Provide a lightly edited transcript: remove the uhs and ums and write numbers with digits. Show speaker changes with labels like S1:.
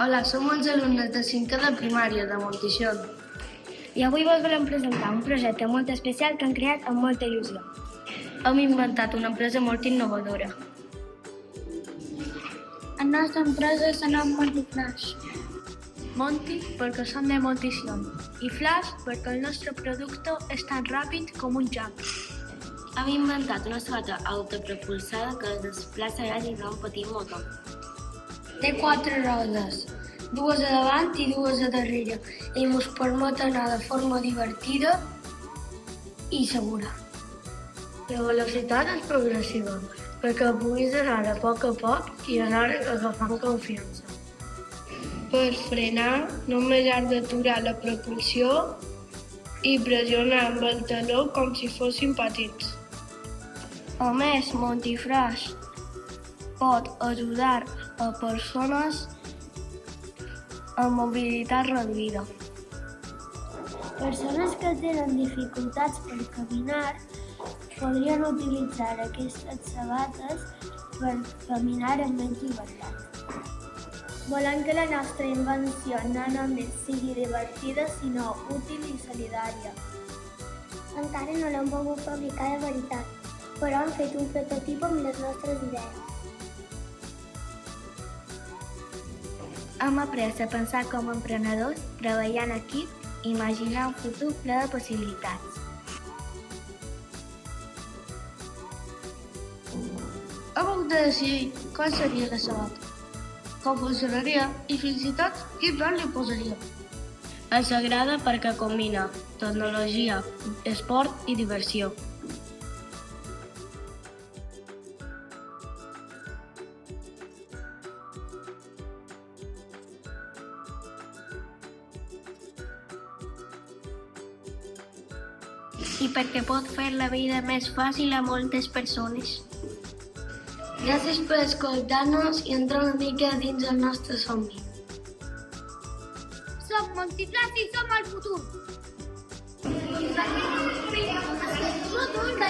S1: Hola, som els alumnes de 5è de primària de Montixón.
S2: I avui vos volem presentar un projecte molt especial que han creat amb molta il·lusió.
S1: Hem inventat una empresa molt innovadora.
S2: La nostra empresa se nom Montiflash.
S1: Monty perquè som de Montixón i Flash perquè el nostre producte és tan ràpid com un joc. Hem inventat una sota autopropulsada que es desplaça gràcies a un petit motor.
S2: Té 4 rodes, 2 a davant i 2 a darrere, i ens permet anar de forma divertida i segura.
S1: La velocitat és progressiva, perquè puguis anar a poc i anar agafant confiança. Per frenar, només has d'aturar la propulsió i pressionar amb el taló com si fossin patins.
S2: A més, Montiflash pot ajudar a persones amb mobilitat reduïda. Persones que tenen dificultats per caminar podrien utilitzar aquestes sabates per caminar amb menys llibertat. Volem que la nostra invenció no només sigui divertida, sinó útil i solidària. Encara no l'hem pogut fabricar de veritat, però hem fet un prototip amb les nostres idees. Hem après a pensar com a emprenedors, treballar en equip i imaginar un futur ple de possibilitats.
S1: Hem hagut de decidir com seria la sabata, com funcionaria i fins i tot quin nom li posaria. Ens agrada perquè combina tecnologia, esport i diversió.
S2: I perquè pot fer la vida més fàcil a moltes persones.
S1: Gràcies per escoltar-nos i entrar una mica dins el nostre somni.
S2: Som Montiflash i som el futur! El futur que